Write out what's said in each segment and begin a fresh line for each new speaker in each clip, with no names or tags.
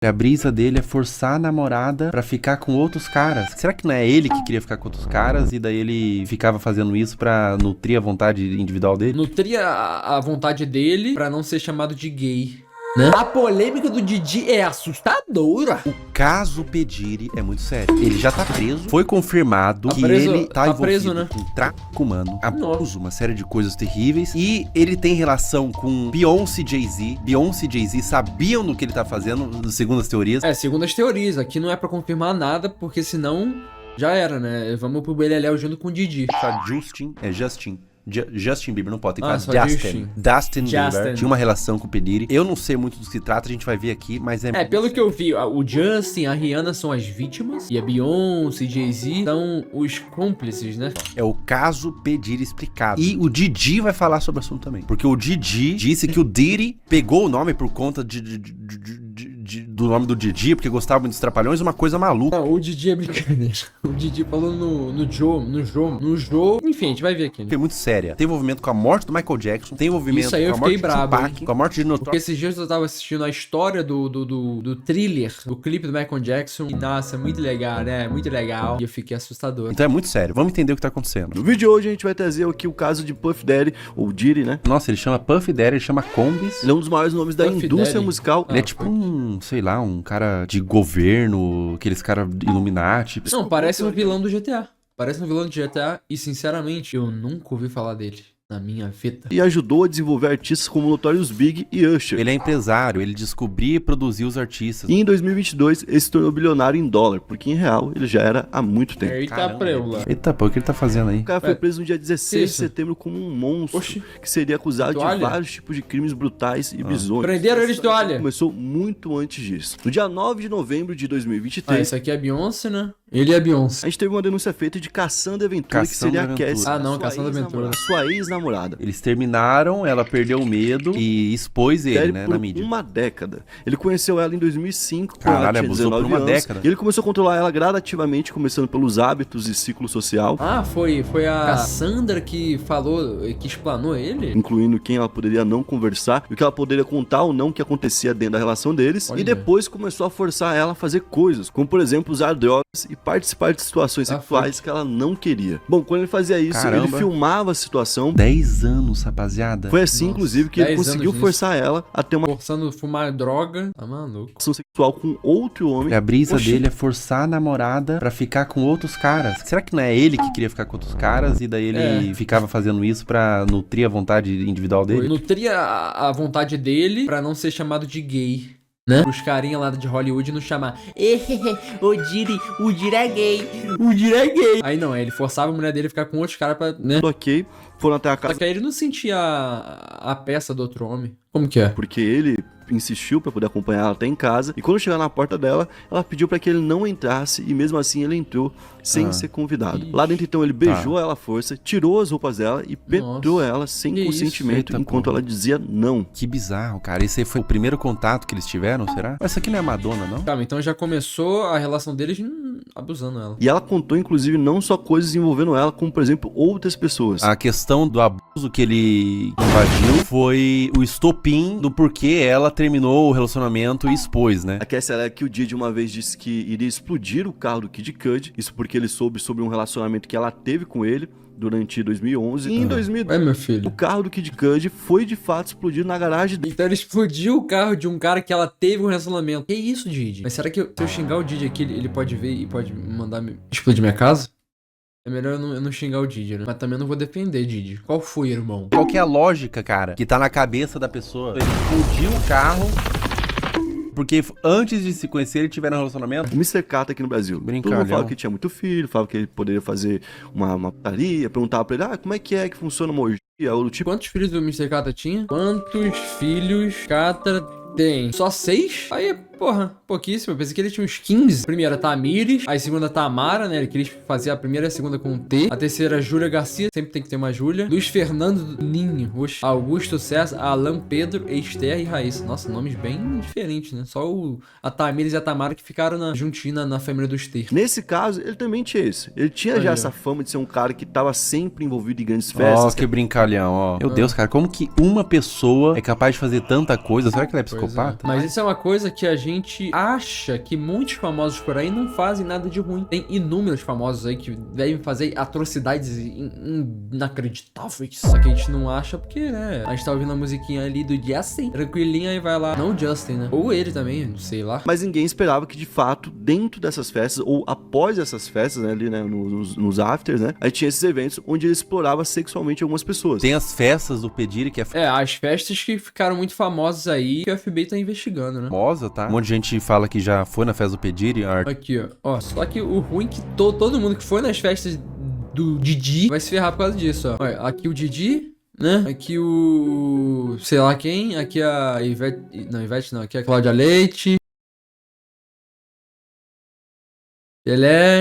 A brisa dele é forçar a namorada pra ficar com outros caras. Será que não é ele que queria ficar com outros caras e daí ele ficava fazendo isso pra nutrir a vontade individual dele?
Nutria a vontade dele pra não ser chamado de gay, né? A polêmica do Didi é assustadora.
O caso Pediri é muito sério. Ele já tá preso. Foi confirmado que ele tá envolvido
preso, né?
com tráfico humano, abuso, uma série de coisas terríveis. E ele tem relação com Beyoncé e Jay-Z. Beyoncé e Jay-Z sabiam do que ele tá fazendo, segundo as teorias.
Segundo as teorias. Aqui não é pra confirmar nada, porque senão já era, né? Vamos pro Beleléu junto com o Didi.
Justin Bieber, não pode, tem que
só
falar Justin Bieber
Justin.
tinha uma relação com o Pediri. Eu não sei muito do que se trata, a gente vai ver aqui, mas
pelo que eu vi, o Justin, a Rihanna são as vítimas e a Beyoncé e Jay-Z são os cúmplices, né?
É o caso Pediri explicado. E o Didi vai falar sobre o assunto também. Porque o Didi disse que o Diddy pegou o nome por conta do nome do Didi, porque gostava muito dos Trapalhões, uma coisa maluca.
Não, o Didi é brincadeira. O Didi falou no Joe. Enfim, a gente vai ver aqui, né?
Foi muito séria. Tem envolvimento com a morte do Michael Jackson, tem envolvimento
Isso aí eu
com a morte
fiquei
de
brabo,
Tupac, com a morte de
Porque
Notorious.
esses dias eu tava assistindo a história do thriller, do clipe do Michael Jackson. E nossa, muito legal, né? Muito legal. E eu fiquei assustador.
Então é muito sério. Vamos entender o que tá acontecendo.
No vídeo de hoje a gente vai trazer aqui o caso de Puff Daddy, ou Diddy, né?
Nossa, ele chama Puff Daddy, ele chama Combs.
Ele é um dos maiores nomes da
Puff
indústria
Daddy.
musical.
Ele é tipo sei lá, um cara de governo, aqueles caras Illuminati.
Não, parece um vilão do GTA. Parece um vilão do GTA e, sinceramente, eu nunca ouvi falar dele na minha vida.
E ajudou a desenvolver artistas como Notorious Big e Usher.
Ele é empresário, ele descobria e produzia os artistas.
E em 2022 ele se tornou bilionário em dólar, porque em real ele já era há muito tempo.
Eita,
Caramba.
preula.
Eita, pô, o que ele tá fazendo aí?
O cara foi preso no dia 16 de
Isso.
setembro como um monstro,
Oxi.
que seria acusado de
Toalha?
vários tipos de crimes brutais e bizonhos.
Prenderam ele de toalha.
Começou muito antes disso. No dia 9 de novembro de 2023,
Isso aqui é a Beyoncé, né? Ele é a Beyoncé.
a gente teve uma denúncia feita de Cassandra Ventura, que seria a
Cassandra
Cassie.
Ventura.
Ah, não,
sua
Cassandra
ex-namorada.
Ventura.
Sua ex-namorada.
Eles terminaram, ela perdeu o medo e expôs ele,
Série
né,
por
na mídia.
uma década. Ele conheceu ela em 2005, quando ela
Caralho,
tinha
abusou por
19
uma
anos.
década.
E ele começou a controlar ela gradativamente, começando pelos hábitos e ciclo social,
Ah, foi a Cassandra que falou, que explanou ele?
incluindo quem ela poderia não conversar, e o que ela poderia contar ou não que acontecia dentro da relação deles.
Olha.
E depois começou a forçar ela a fazer coisas, como por exemplo usar drogas e participar de situações sexuais que ela não queria. Bom, quando ele fazia isso,
Caramba.
ele filmava a situação.
10 anos, rapaziada.
Foi assim,
Nossa,
inclusive, que ele
10
conseguiu
anos
forçar ela a ter uma
Forçando a fumar droga. Tá maluco.
relação sexual com outro homem.
A brisa
Oxi.
dele é forçar a namorada pra ficar com outros caras. Será que não é ele que queria ficar com outros caras e daí ele ficava fazendo isso pra nutrir a vontade individual dele?
Nutria a vontade dele pra não ser chamado de gay, né? Os carinha lá de Hollywood não chamar o Diddy é gay, o Diddy é gay. Aí não, ele forçava a mulher dele a ficar com outros caras pra, né?
Tudo ok, foram até a
Só
casa
que aí ele não sentia a peça do outro homem. Como que é?
porque ele insistiu pra poder acompanhar ela até em casa, e quando chegou na porta dela, ela pediu pra que ele não entrasse, e mesmo assim ele entrou sem ser convidado.
Ixi.
Lá dentro então ele beijou ela à força, tirou as roupas dela e petrou ela sem
Que
consentimento,
isso? Eita,
enquanto
porra.
ela dizia não.
Que bizarro, cara. Esse aí foi o primeiro contato que eles tiveram, será? Mas isso aqui não é Madonna, não?
Calma, então já começou a relação deles abusando ela.
E ela contou inclusive não só coisas envolvendo ela, como por exemplo outras pessoas.
A questão do abuso que ele invadiu foi o estopim do porquê ela terminou o relacionamento e expôs, né?
A Cassie ela é que o Diddy uma vez disse que iria explodir o carro do Kid Cudi, isso porque ele soube sobre um relacionamento que ela teve com ele durante 2011. E em 2012,
Meu
o
filho.
carro do Kid Cudi foi de fato explodido na garagem dele.
Então ele explodiu o carro de um cara que ela teve um relacionamento. Que isso, Didi? Mas será que se eu xingar o Didi aqui, ele pode ver e pode mandar explodir minha casa? É melhor eu não xingar o Didi, né? Mas também eu não vou defender, Didi. Qual foi, irmão?
Qual que é a lógica, cara, que tá na cabeça da pessoa? Ele explodiu o carro porque antes de se conhecer ele tiveram um relacionamento?
O Mr. Catra aqui no Brasil. Todo
Brincalhão.
mundo falava que tinha muito filho, falava que ele poderia fazer uma putaria, perguntava pra ele, como é que funciona uma orgia, ou do tipo.
Quantos filhos o Mr. Catra tinha? Quantos filhos Catra tem? Só 6? Aí, porra, pouquíssimo. Eu pensei que ele tinha uns 15. Primeira, Tamires. Aí, segunda, Tamara, né? Ele queria fazer a primeira e a segunda com T. A terceira, Júlia Garcia. Sempre tem que ter uma Júlia. Luiz Fernando Ninho. Oxe. Augusto César. Alan Pedro. Esther e Raíssa. Nossa, nomes bem diferentes, né? Só a Tamires e a Tamara que ficaram juntinhos na família do Esther.
Nesse caso, ele também tinha isso. Ele tinha
Aí,
já
ó.
essa fama de ser um cara que tava sempre envolvido em grandes
Ó,
festas.
que brincalhão, ó. Meu Deus, cara, como que uma pessoa é capaz de fazer tanta coisa? Será que ela é
Pois
psicopata?
Mas isso é uma coisa que a gente acha que muitos famosos por aí não fazem nada de ruim. Tem inúmeros famosos aí que devem fazer atrocidades inacreditáveis. Só que a gente não acha porque, né? A gente tá ouvindo a musiquinha ali do Justin, tranquilinha, e vai lá. Não o Justin, né? Ou ele também, não sei lá.
Mas ninguém esperava que, de fato, dentro dessas festas, ou após essas festas, né, ali, né, nos afters, né, aí tinha esses eventos onde ele explorava sexualmente algumas pessoas.
Tem as festas do P. Diddy, que é
As festas que ficaram muito famosas aí, que o FBI tá investigando, né?
famosa, tá? Um monte de gente fala que já foi na festa do P. Diddy.
Aqui, ó. Só que o ruim é que todo mundo que foi nas festas do Didi vai se ferrar por causa disso, ó. Olha, aqui o Didi, né? Aqui o... sei lá quem. Aqui a Ivete... Não, Ivete não. Aqui a Cláudia Leite.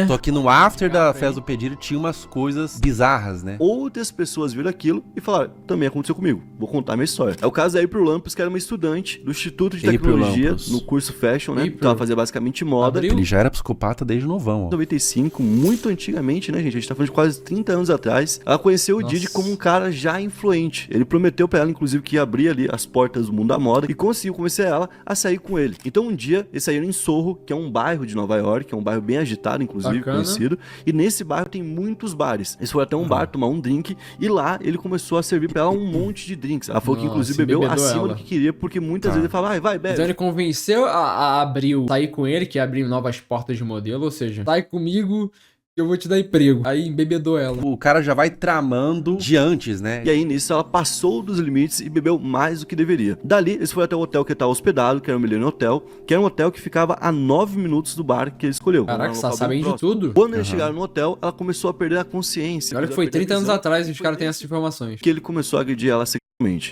Só que no after da festa do P. Diddy tinha umas coisas bizarras, né?
Outras pessoas viram aquilo e falaram, também aconteceu comigo, vou contar a minha história. É o caso da April Lampus, que era uma estudante do Instituto de
April
Tecnologia,
Lampus.
no curso Fashion, né?
April.
Então ela fazia basicamente moda.
Abril.
Ele já era psicopata desde novão, ó.
95, muito antigamente, né, gente? A gente tá falando de quase 30 anos atrás. Ela conheceu o
Nossa.
Diddy como um cara já influente. Ele prometeu pra ela, inclusive, que ia abrir ali as portas do mundo da moda e conseguiu convencer ela a sair com ele. Então, um dia, eles saíram em Soho, que é um bairro de Nova York, que é um bairro bem agitado, inclusive,
Bacana.
conhecido. E nesse bairro tem muitos bares. Eles foram até um bar tomar um drink e lá ele começou a servir pra ela um monte de drinks. Ela falou que,
Nossa,
inclusive, bebeu
embebedou
acima
ela.
do que queria, porque muitas vezes ele falava, vai, bebe.
Então ele convenceu a Abril sair com ele, que abriu novas portas de modelo, ou seja, sai comigo que eu vou te dar emprego. Aí embebedou ela.
O cara já vai tramando de antes, né?
E aí, nisso, ela passou dos limites e bebeu mais do que deveria. Dali, eles foram até o hotel que ele estava hospedado, que era o Millennium Hotel, que era um hotel que ficava a 9 minutos do bar que ele escolheu.
Caraca,
Era um
vocês
local bem
sabem de
próximo.
tudo?
Quando eles chegaram no hotel, ela começou a perder a consciência.
Olha que foi 30 anos atrás e os caras têm essas informações.
Que ele começou a agredir ela sexualmente.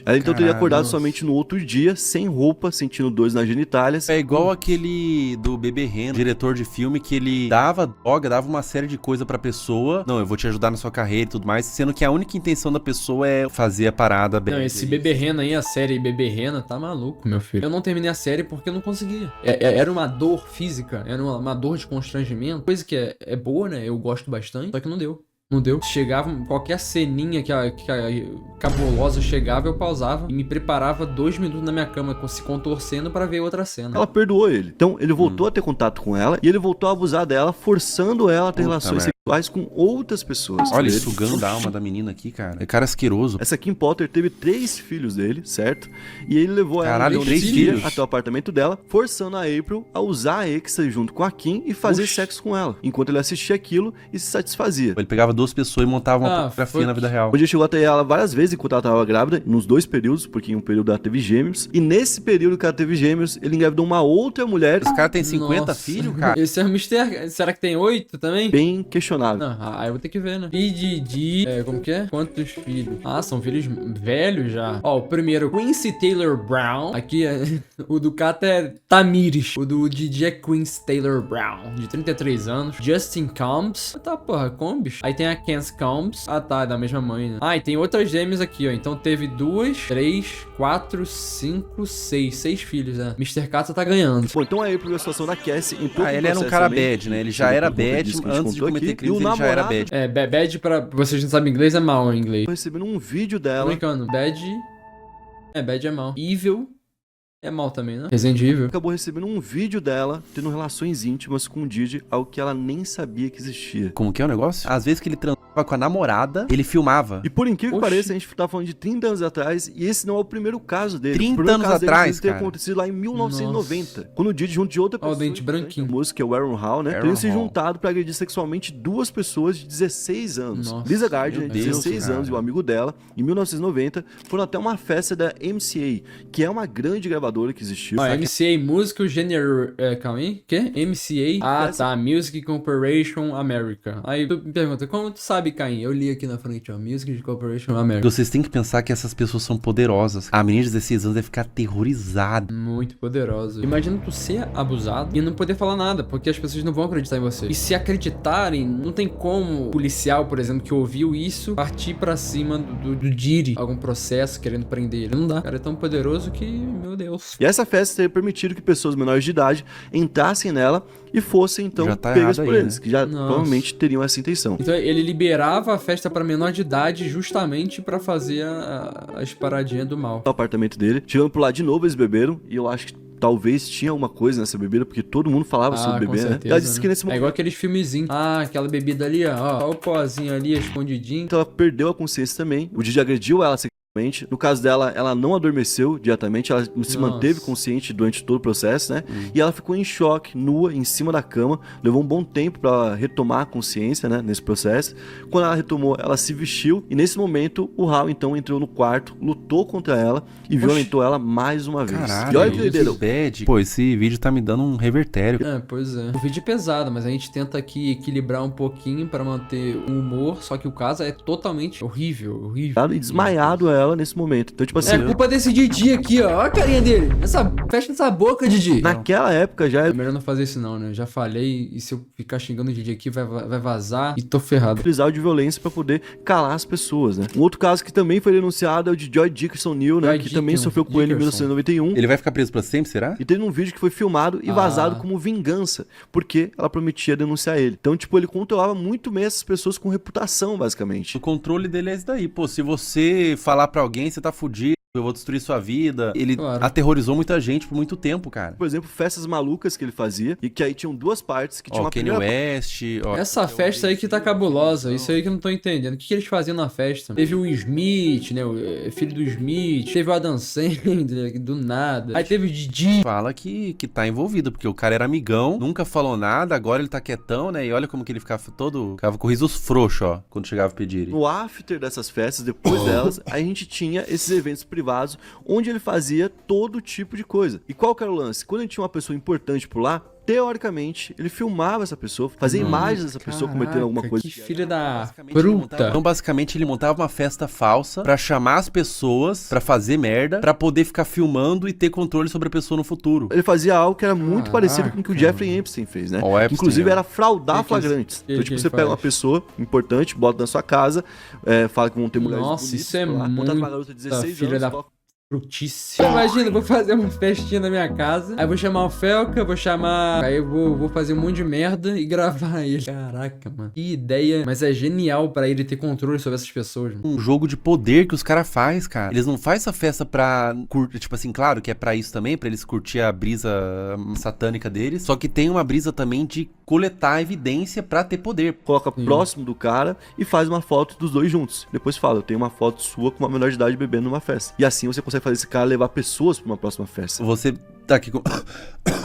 Ela então teria
Caralho,
acordado
nossa.
somente no outro dia, sem roupa, sentindo dores nas genitálias.
É igual aquele do Bebê Reno, diretor de filme, que ele dava droga, dava uma série de coisa pra pessoa. Não, eu vou te ajudar na sua carreira e tudo mais, sendo que a única intenção da pessoa é fazer a parada bem.
Não, esse Bebê Rena aí, a série Bebê Rena, tá maluco, meu filho. Eu não terminei a série porque eu não conseguia. Era uma dor física, era uma dor de constrangimento. Coisa que é boa, né? Eu gosto bastante, só que não deu. Não deu. Chegava, qualquer ceninha que a cabulosa chegava, eu pausava e me preparava 2 minutos na minha cama, se contorcendo pra ver outra cena.
Ela perdoou ele. Então ele voltou a ter contato com ela e ele voltou a abusar dela, forçando ela a ter
Puta
relações
merda.
sexuais com outras pessoas.
Olha,
Ele-
sugando a alma da menina aqui, cara. É cara asqueroso.
Essa Kim Potter teve 3 filhos dele, certo? E ele levou
Caralho,
ela
3
dia
filhos?
até o apartamento dela, forçando a April a usar a Exa junto com a Kim e fazer
Oxi.
sexo com ela, enquanto ele assistia aquilo e se satisfazia.
Ele pegava 2 pessoas e montava uma fotografia
foi
na vida real.
Onde ele chegou até ela várias vezes enquanto ela estava grávida, nos 2 períodos, porque em um período ela teve gêmeos. E nesse período que ela teve gêmeos, ele engravidou uma outra mulher
Esse cara tem 50
Nossa.
filhos, cara.
Esse é o Mr. Será que tem 8 também?
bem questionável.
Não, aí eu vou ter que ver, né? Didi, como que é? Quantos filhos? Ah, são filhos velhos já. Ó, o primeiro, Quincy Taylor Brown. Aqui é... o do Kata é Tamires. O do Didi é Quincy Taylor Brown, de 33 anos. Justin Combs. Ah, tá, porra, Combs. Aí tem a Kens Combs. Ah, tá, é da mesma mãe, né? Ah, e tem outras gêmeas aqui, ó. Então teve 2, 3, 4, 5, 6. 6 filhos, né? Mr. Kata tá ganhando.
Bom, então aí a situação da Cassie entrou
Ah,
com
ele era um
processo
cara
também,
bad, né? Ele
que
já
foi
era
por conta
bad
disso que a gente
antes de
contou
cometer
aqui.
crimes,
E o
ele já era
namorado
bad.
Bad pra vocês não sabem inglês é mal em inglês.
Tô recebendo um vídeo
Tô
dela.
brincando. Bad é mal. Evil é mal também, né? Resident Evil.
Acabou recebendo um vídeo dela tendo relações íntimas com o Didi, algo que ela nem sabia que existia.
Como que é o negócio? Às vezes que ele transava com a namorada, ele filmava.
E por incrível que
Oxi.
pareça, a gente tá falando de 30 anos atrás e esse não é o primeiro caso dele.
30
o primeiro
anos
caso dele,
atrás,
inclusive, ter
cara.
acontecido lá em 1990. Quando o Didi, junto de outra
Ó, o
pessoa,
dente branquinho.
da música, que é o Aaron Hall, né?
Aaron
Teriam se
Hall.
juntado pra agredir sexualmente 2 pessoas de 16 anos.
Nossa,
Lisa Gardner,
meu
de
Deus,
16
cara.
anos, e o amigo dela, em 1990, foram até uma festa da MCA, que é uma grande gravadora que existiu.
Ó, MCA Musical General... calma aí. Que? MCA? Ah, tá. Music Corporation America. Aí tu me pergunta, como tu sabe, Caim? Eu li aqui na frente, ó. Music Corporation America.
Vocês têm que pensar que essas pessoas são poderosas. A menina de 16 anos deve ficar aterrorizada.
Muito poderoso. Imagina tu ser abusado e não poder falar nada, porque as pessoas não vão acreditar em você. E se acreditarem, não tem como o policial, por exemplo, que ouviu isso, partir pra cima do Didi. Algum processo querendo prender ele. Não dá. O cara é tão poderoso que, meu Deus.
E essa festa teria permitido que pessoas menores de idade entrassem nela e fossem então
Já tá
pegas
errado
por
aí,
eles,
né?
que já
Nossa.
provavelmente teriam essa intenção.
Então ele liberava a festa pra menor de idade justamente pra fazer as paradinhas do mal.
O apartamento dele, chegando por lá de novo, eles beberam, e eu acho que talvez tinha alguma coisa nessa bebida, porque todo mundo falava sobre
Com
beber, né?
certeza,
Ela disse
né?
que nesse
É
momento
igual aqueles filmezinhos. Ah, aquela bebida ali, ó o pozinho ali, escondidinho.
ela perdeu a consciência também. O Didi agrediu ela sexualmente. No caso dela, ela não adormeceu diretamente, ela se
Nossa.
manteve consciente durante todo o processo, né? E ela ficou em choque, nua, em cima da cama. Levou um bom tempo pra ela retomar a consciência, né? Nesse processo. Quando ela retomou, ela se vestiu. E nesse momento, o Hal então entrou no quarto, lutou contra ela e violentou ela mais uma vez.
Caralho,
E olha que
que
doideira.
bad. Pô, esse vídeo tá me dando um revertério.
É, pois é. O vídeo é pesado, mas a gente tenta aqui equilibrar um pouquinho pra manter o humor, só que o caso é totalmente horrível.
E desmaiado ela nesse momento. Então, tipo assim,
É culpa desse Didi aqui, ó. Olha a carinha dele. Fecha essa boca, Didi.
naquela época já
É melhor não fazer isso não, né? Já falei, e se eu ficar xingando o Didi aqui, vai vazar e tô ferrado.
utilizar de violência pra poder calar as pessoas, né? Um outro caso que também foi denunciado é o de Joy Dickerson Neal, né?
Joy
Que também
Dickerson.
sofreu com ele em 1991.
Ele vai ficar preso pra sempre, será?
E teve um vídeo que foi filmado e vazado como vingança, porque ela prometia denunciar ele. Então, tipo, ele controlava muito bem essas pessoas com reputação, basicamente.
O controle dele é esse daí. Pô, se você falar pra alguém, você tá fudido, eu vou destruir sua vida. Ele
Claro.
aterrorizou muita gente por muito tempo, cara.
Por exemplo, festas malucas que ele fazia, e que aí tinham duas partes, que tinha
Ó,
uma
Kanye
primeira
West, ó.
Essa festa aí que tá cabulosa, isso aí que eu não tô entendendo. O que eles faziam na festa? Teve o Smith, né? O filho do Smith. Teve o Adam Sandler, do nada. Aí teve o Didi.
Fala que tá envolvido, porque o cara era amigão, nunca falou nada, agora ele tá quietão, né? E olha como que ele ficava ficava com risos frouxos, ó, quando chegava a pedir.
No after dessas festas, depois delas, a gente tinha esses eventos privados onde ele fazia todo tipo de coisa. E qual que era o lance? Quando a gente tinha uma pessoa importante por lá, teoricamente, ele filmava essa pessoa, fazia imagens dessa pessoa cometendo alguma coisa.
Que filha da
Então,
fruta.
basicamente, ele montava uma festa falsa pra chamar as pessoas pra fazer merda, pra poder ficar filmando e ter controle sobre a pessoa no futuro.
Ele fazia algo que era muito
Caraca.
parecido com o que o Jeffrey Epstein fez, né?
Ó, o Epstein,
Inclusive
ó.
era fraudar
Que
flagrantes.
que
Então, tipo,
ele
você pega
faz?
uma pessoa importante, bota na sua casa, fala que vão ter mulheres
Nossa,
bonitas
isso é
por lá, contrata uma
muita
garota de 16
filha
anos,
da
coloca-
frutice. Imagina, eu vou fazer uma festinha na minha casa. Aí vou chamar o Felca, vou chamar. Aí eu vou fazer um monte de merda e gravar ele. Caraca, mano. Que ideia. Mas é genial pra ele ter controle sobre essas pessoas, mano.
Um jogo de poder que os caras faz, cara. Eles não fazem essa festa pra curtir, tipo assim, claro que é pra isso também, pra eles curtir a brisa satânica deles, só que tem uma brisa também de coletar evidência pra ter poder.
coloca próximo do cara e faz uma foto dos dois juntos. Depois fala, eu tenho uma foto sua com uma menor de idade bebendo numa festa. E assim você consegue fazer esse cara levar pessoas pra uma próxima festa.
Você tá aqui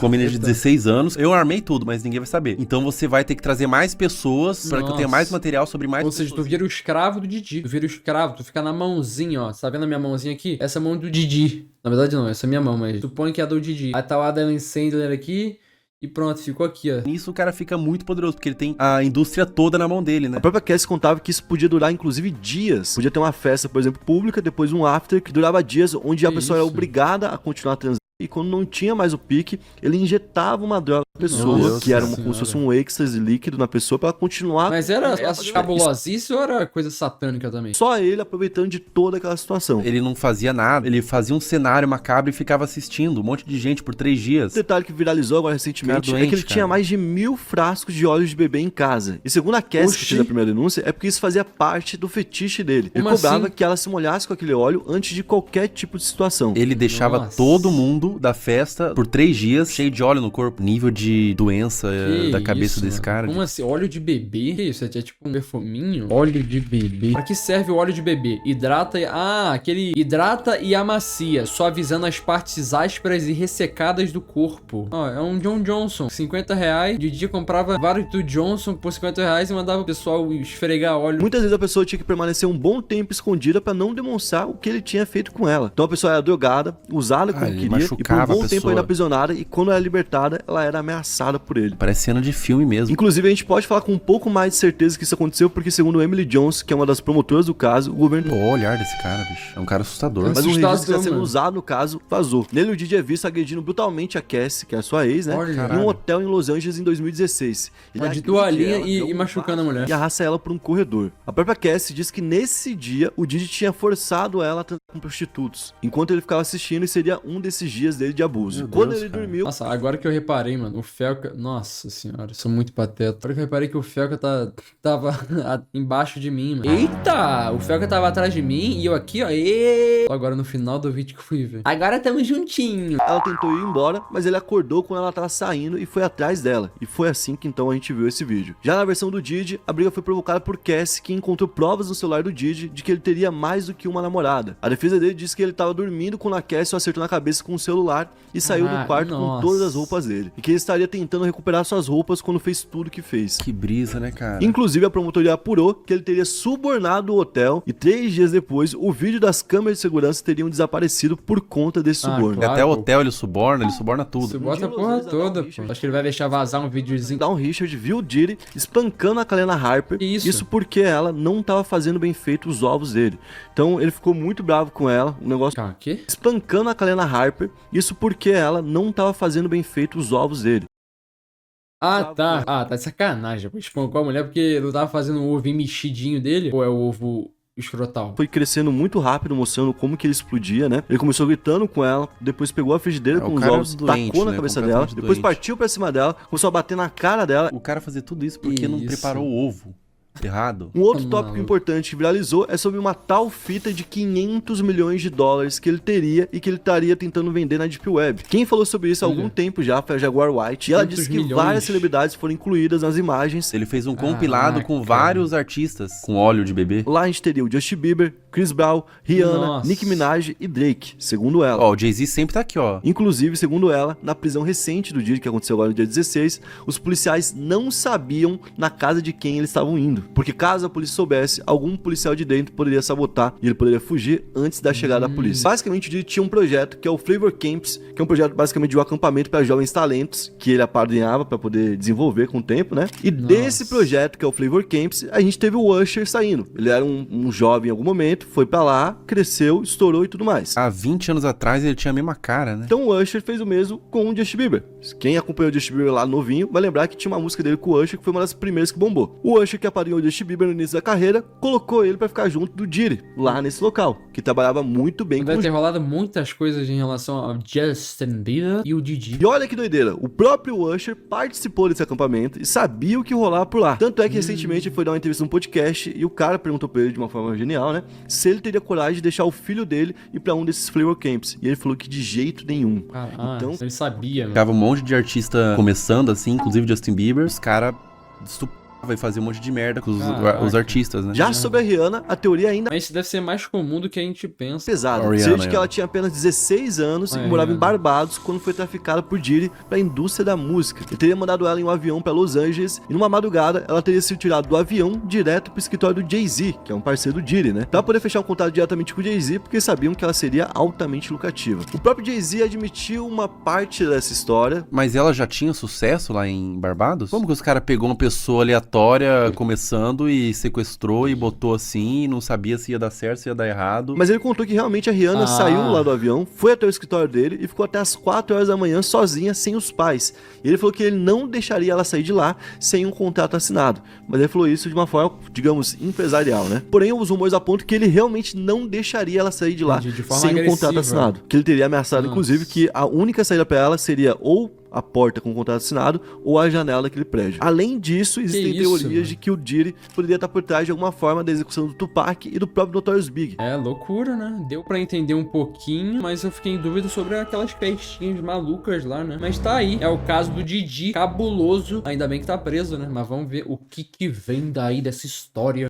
com menina de 16 anos, eu armei tudo, mas ninguém vai saber. Então você vai ter que trazer mais pessoas pra que eu tenha mais material sobre mais
Ou seja, tu vira o escravo do Didi. Tu vira o escravo, tu fica na mãozinha, ó. Tá vendo a minha mãozinha aqui? Essa é a mão do Didi. Na verdade não, essa é a minha mão, mas supõe que é a do Didi. Aí tá o Adam Sandler aqui e pronto, ficou aqui, ó.
Nisso o cara fica muito poderoso, porque ele tem a indústria toda na mão dele, né?
A própria Cassie contava que isso podia durar, inclusive, dias. Podia ter uma festa, por exemplo, pública, depois um after, que durava dias, onde a
Que
pessoa era
isso?
obrigada a continuar transando. E quando não tinha mais o pique, ele injetava uma droga na pessoa,
Nossa
que era como
Senhora.
se fosse um êxtase líquido na pessoa, pra ela continuar.
Mas era essas cabulosices ou era coisa satânica também?
Só ele aproveitando de toda aquela situação.
Ele não fazia nada, ele fazia um cenário macabro e ficava assistindo, um monte de gente por 3 dias.
O detalhe que viralizou agora recentemente
Cara
é que ele
doente,
tinha
cara.
mais de 1000 frascos de óleo de bebê em casa. E segundo a Cassie, que
Oxi.
fez a primeira denúncia, é porque isso fazia parte do fetiche dele. Ele
Como
cobrava
assim?
que ela se molhasse com aquele óleo antes de qualquer tipo de situação.
Ele deixava
Nossa.
todo mundo da festa por 3 dias cheio de óleo no corpo. Nível de doença da cabeça
isso,
desse
mano?
cara.
Como assim? Óleo de bebê? Que isso? É tipo um perfuminho? Óleo de bebê. Pra que serve o óleo de bebê? Hidrata e... Ah, aquele... Hidrata e amacia, suavizando as partes ásperas e ressecadas do corpo. Ó, é um John Johnson. 50 reais. De dia comprava vários do Johnson por 50 reais e mandava o pessoal esfregar óleo.
Muitas vezes a pessoa tinha que permanecer um bom tempo escondida pra não demonstrar o que ele tinha feito com ela. Então a pessoa era drogada, usada como
ele
queria, e por um
machucava a
bom tempo
pessoa.
ainda aprisionada, e quando era libertada, ela era ameaçada por ele.
Parece cena de filme mesmo.
Inclusive, a gente pode falar com um pouco mais de certeza que isso aconteceu, porque segundo Emily Jones, que é uma das promotoras do caso, o governo...
O olhar desse cara, bicho. É um cara assustador.
Mas o
Assustador,
registro que está sendo
mano.
usado no caso vazou. Nele, o Didi é visto agredindo brutalmente a Cassie, que é a sua ex, né?
Olha,
em um
caralho.
hotel em Los Angeles em 2016. Ele
Ó, de
agride
toalhinha
ela,
e
joga um
machucando a
vaso
mulher.
E arrasta ela por um corredor. A própria Cassie diz que nesse dia, o Didi tinha forçado ela a transar com prostitutos. Enquanto ele ficava assistindo, e seria um desses dias dias dele de abuso.
Meu
Quando
Deus,
ele
cara.
dormiu,
Nossa, agora que eu reparei, mano, o Felca... Nossa senhora, eu sou muito pateta. Agora que eu reparei que o Felca tava embaixo de mim, mano. Eita! O Felca tava atrás de mim e eu aqui, ó. Agora no final do vídeo que eu fui ver. Agora tamo juntinho.
ela tentou ir embora, mas ele acordou quando ela tava saindo e foi atrás dela. E foi assim que então a gente viu esse vídeo. Já na versão do Diddy, a briga foi provocada por Cassie, que encontrou provas no celular do Diddy de que ele teria mais do que uma namorada. A defesa dele disse que ele tava dormindo quando a Cassie o acertou na cabeça com o celular e saiu do quarto com
nossa.
todas as roupas dele. E que ele estaria tentando recuperar suas roupas quando fez tudo que fez.
Que brisa, né, cara?
Inclusive, a promotoria apurou que ele teria subornado o hotel e 3 dias depois, o vídeo das câmeras de segurança teriam desaparecido por conta desse suborno.
claro.
Até o hotel ele suborna tudo.
Você bota a
dia,
porra
Los Angeles,
toda,
dá um
pô.
bicho.
Acho que ele vai deixar vazar um videozinho.
Down Richard viu o Diddy espancando a Kalena Harper.
Isso.
Porque ela não tava fazendo bem feito os ovos dele. Então ele ficou muito bravo com ela. Um negócio
Calma, o quê?
espancando a Kalena Harper. Isso porque ela não tava fazendo bem feito os ovos dele.
Ah, tá. Ah, tá de sacanagem. Pô. Espancou a mulher porque não tava fazendo o ovinho mexidinho dele? Ou é o ovo escrotal?
Foi crescendo muito rápido, mostrando como que ele explodia, né? Ele começou gritando com ela, depois pegou a frigideira
É, o
com os
cara
ovos,
doente,
tacou na
né?
cabeça dela,
Completamente
depois
doente.
partiu pra cima dela, começou a bater na cara dela.
O cara fazer tudo isso porque não
Isso.
preparou o ovo errado.
Um outro
Mano.
tópico importante que viralizou é sobre uma tal fita de 500 milhões de dólares que ele teria e que ele estaria tentando vender na Deep Web. Quem falou sobre isso há algum tempo já foi a Jaguar White. E ela
500
disse que
milhões.
várias celebridades foram incluídas nas imagens.
Ele fez um compilado com
Caraca.
vários artistas com óleo de bebê.
Lá a gente teria o Justin Bieber, Chris Brown, Rihanna,
Nossa.
Nicki Minaj e Drake, segundo ela.
Ó, o Jay-Z sempre tá aqui, ó.
Inclusive, segundo ela, na prisão recente do dia que aconteceu agora no dia 16, os policiais não sabiam na casa de quem eles estavam indo. Porque caso a polícia soubesse, algum policial de dentro poderia sabotar e ele poderia fugir antes da chegada da polícia. Basicamente, o Diddy tinha um projeto que é o Flavor Camps, que é um projeto basicamente de um acampamento para jovens talentos, que ele apadrinhava para poder desenvolver com o tempo, né? E desse projeto, que é o Flavor Camps, a gente teve o Usher saindo. Ele era um jovem em algum momento, foi para lá, cresceu, estourou e tudo mais.
Há 20 anos atrás ele tinha a mesma cara, né?
Então o Usher fez o mesmo com o Justin Bieber. Quem acompanhou o Justin Bieber lá novinho vai lembrar que tinha uma música dele com o Usher que foi uma das primeiras que bombou. O Usher, que apadrinhou o Justin Bieber no início da carreira, colocou ele pra ficar junto do Diddy, lá nesse local, que trabalhava muito bem com
Deve
o
ter rolado muitas coisas em relação ao Justin Bieber e o Diddy.
E olha que doideira, o próprio Usher participou desse acampamento e sabia o que rolava por lá. Tanto é que recentemente ele foi dar uma entrevista num podcast e o cara perguntou pra ele de uma forma genial, né, se ele teria coragem de deixar o filho dele ir pra um desses Flavor Camps. E ele falou que de jeito nenhum.
Caralho,
Então-
ele sabia, mano.
Ficava um monte de artista começando assim, inclusive Justin Bieber. Os caras estupravam e faziam um monte de merda com
Caraca.
os artistas, né?
Já sobre a Rihanna, a teoria ainda
Mas isso deve ser mais comum do que a gente pensa.
pesada.
A Rihanna,
Seja de que
é.
ela tinha apenas 16 anos e
A
que morava em
Rihanna.
Barbados quando foi traficada por Diddy pra indústria da música. Ele teria mandado ela em um avião pra Los Angeles e numa madrugada ela teria sido tirada do avião direto pro escritório do Jay-Z, que é um parceiro do Diddy, né? Pra poder fechar um contato diretamente com o Jay-Z, porque sabiam que ela seria altamente lucrativa. O próprio Jay-Z admitiu uma parte dessa história.
Mas ela já tinha sucesso lá em Barbados? Como que os caras pegou uma pessoa aleatória começando e sequestrou e botou assim e não sabia se ia dar certo, se ia dar errado?
Mas ele contou que realmente a Rihanna saiu lá do avião, foi até o escritório dele e ficou até as 4 horas da manhã sozinha, sem os pais. E ele falou que ele não deixaria ela sair de lá sem um contrato assinado. Mas ele falou isso de uma forma, digamos, empresarial, né? Porém, os rumores apontam que ele realmente não deixaria ela sair de lá
Entendi, de forma
sem um
agressiva.
contrato assinado. Que ele teria ameaçado,
Nossa.
inclusive, que a única saída pra ela seria ou a porta com o contrato assinado ou a janela daquele prédio. Além disso, existem
isso,
teorias
mano?
de que o Diddy poderia estar por trás de alguma forma da execução do Tupac e do próprio Notorious Big.
É loucura, né? Deu pra entender um pouquinho, mas eu fiquei em dúvida sobre aquelas festinhas malucas lá, né? Mas tá aí. É o caso do Diddy, cabuloso. Ainda bem que tá preso, né? Mas vamos ver o que vem daí dessa história.